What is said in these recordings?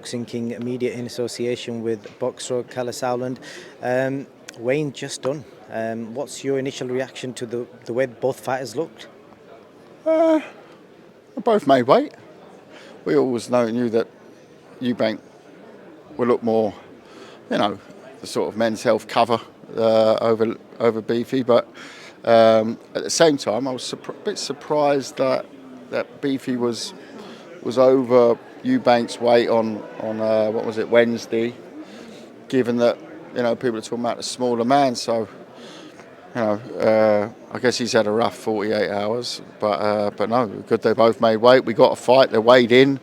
Boxing King Media in association with boxer Kalle Sauerland. Wayne just done. What's your initial reaction to the way both fighters looked? They both made weight. We always knew that Eubank will look more, the sort of men's health cover over Beefy. But at the same time, I was a bit surprised that Beefy was over Eubank's weight on Wednesday, given that people are talking about the smaller man. So I guess he's had a rough 48 hours, but no, good. They both made weight. We got a fight. They're weighed in.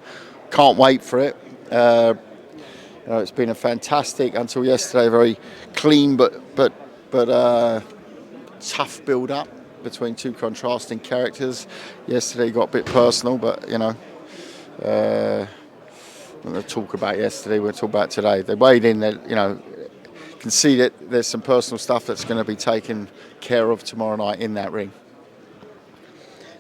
Can't wait for it. It's been a fantastic until yesterday, very clean but tough build up between two contrasting characters. Yesterday got a bit personal, but I'm not going to talk about yesterday. We'll talk about today. They weighed in. Can see that there's some personal stuff that's going to be taken care of tomorrow night in that ring.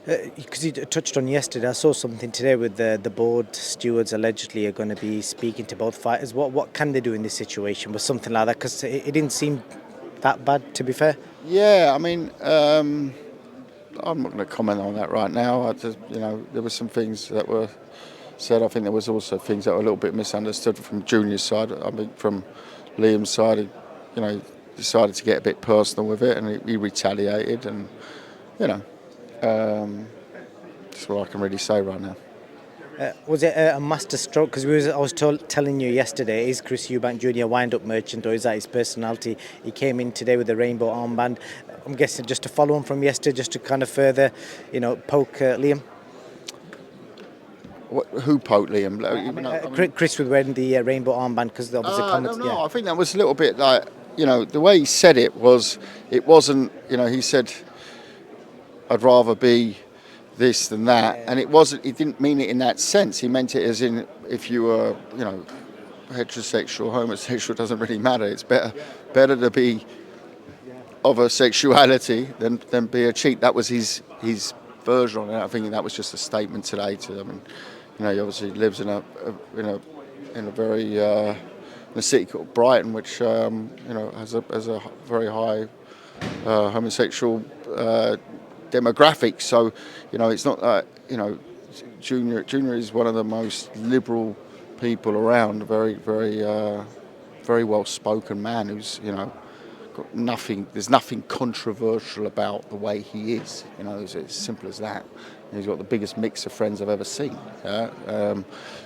Because you touched on yesterday, I saw something today with the board. Stewards allegedly are going to be speaking to both fighters. What can they do in this situation with something like that? Because it didn't seem that bad, to be fair. Yeah, I mean, I'm not going to comment on that right now. There were some things that were said. I think there was also things that were a little bit misunderstood from Junior's side. I mean, from Liam's side, he decided to get a bit personal with it, and he retaliated, and that's what I can really say right now. Was it a master stroke? Because I was telling you yesterday, is Chris Eubank Jr. wind-up merchant, or is that his personality? He came in today with a rainbow armband. I'm guessing just to follow on from yesterday, just to kind of further, poke Liam. Who poked Liam? Chris was wearing the rainbow armband because there was a comment. No, I think that was a little bit like, the way he said it wasn't, he said, I'd rather be this than that. And it wasn't, he didn't mean it in that sense. He meant it as in, if you were, heterosexual, homosexual, doesn't really matter. It's better to be of a sexuality than be a cheat. That was his version on it. I think that was just a statement today to them. And, he obviously lives in a very in a city called Brighton, which has a very high homosexual demographic. So it's not that Junior is one of the most liberal people around. A very very well spoken man who's got nothing. There's nothing controversial about the way he is. It's as simple as that. He's got the biggest mix of friends I've ever seen.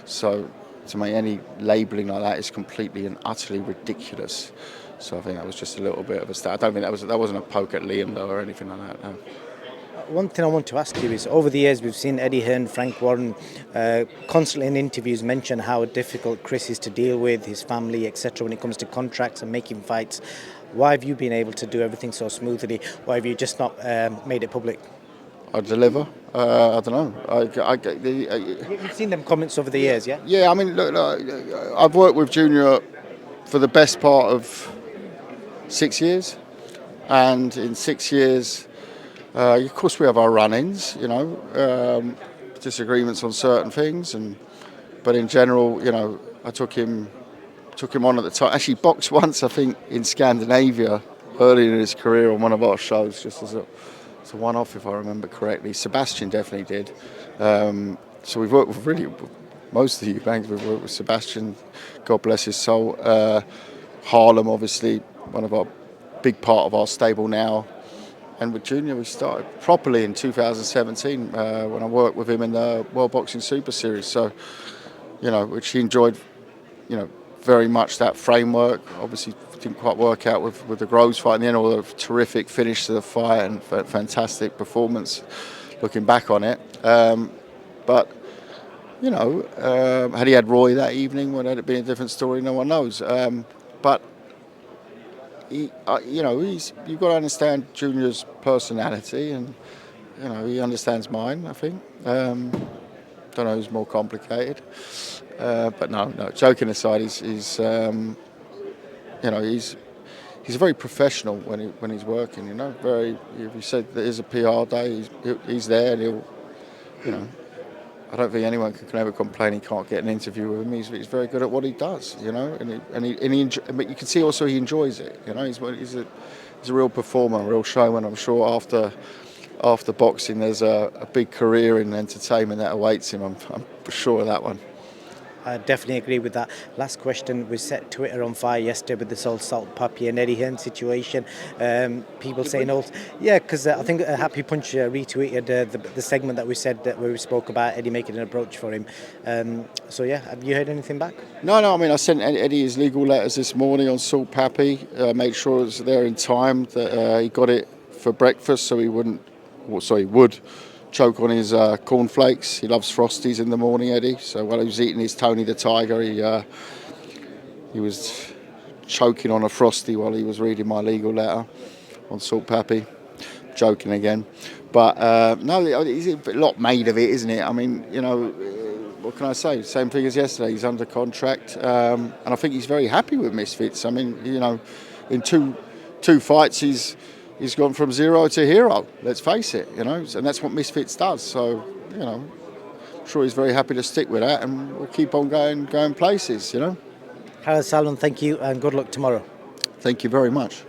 So to me, any labelling like that is completely and utterly ridiculous. So I think that was just a little bit of a start. I don't think that wasn't a poke at Liam though or anything like that. No. One thing I want to ask you is, over the years we've seen Eddie Hearn, Frank Warren constantly in interviews mention how difficult Chris is to deal with, his family, etc. when it comes to contracts and making fights. Why have you been able to do everything so smoothly? Why have you just not made it public? I deliver. I don't know. You've seen them comments over the years, yeah? Yeah, I mean, look, I've worked with Junior for the best part of 6 years. And in 6 years, of course we have our run-ins, disagreements on certain things. But in general, I took him on at the time. Actually boxed once, I think, in Scandinavia early in his career on one of our shows, just as a one-off, if I remember correctly. Sebastian definitely did. So we've worked with really most of the Eubanks. We've worked with Sebastian, God bless his soul. Harlem, obviously, one of our big part of our stable now. And with Junior, we started properly in 2017 when I worked with him in the World Boxing Super Series. So, which he enjoyed, very much that framework. Obviously, didn't quite work out with the Groves fight in the end, although a terrific finish to the fight and fantastic performance looking back on it. But, had he had Roy that evening, would it been a different story? No one knows. But you've got to understand Junior's personality, and he understands mine. I think. Don't know who's more complicated, but no. Joking aside, he's very professional when he's working. Very. If you said there is a PR day, he's there, and I don't think anyone can ever complain he can't get an interview with him. He's very good at what he does, you know, but you can see also he enjoys it. You know, he's a real performer, a real showman. I'm sure after boxing, there's a big career in entertainment that awaits him. I'm sure of that one. I definitely agree with that. Last question, we set Twitter on fire yesterday with this whole Salt Papi and Eddie Hearn situation. People saying, yeah, because I think Happy Punch retweeted the segment that we said that where we spoke about Eddie making an approach for him. So yeah, have you heard anything back? No, I mean, I sent Eddie his legal letters this morning on Salt Papi, made sure it was there in time, that he got it for breakfast so he would choke on his cornflakes. He loves Frosties in the morning, Eddie. So while he was eating his Tony the Tiger, he was choking on a Frosty while he was reading my legal letter on Salt Papi. Joking again. But no, he's a lot made of it, isn't it? I mean, you know, what can I say? Same thing as yesterday. He's under contract. And I think he's very happy with Misfits. I mean, you know, in two fights, he's gone from zero to hero, let's face it, you know, and that's what Misfits does. So, you know, I'm sure he's very happy to stick with that, and we'll keep on going places, you know. Kalle, Sauerland, thank you and good luck tomorrow. Thank you very much.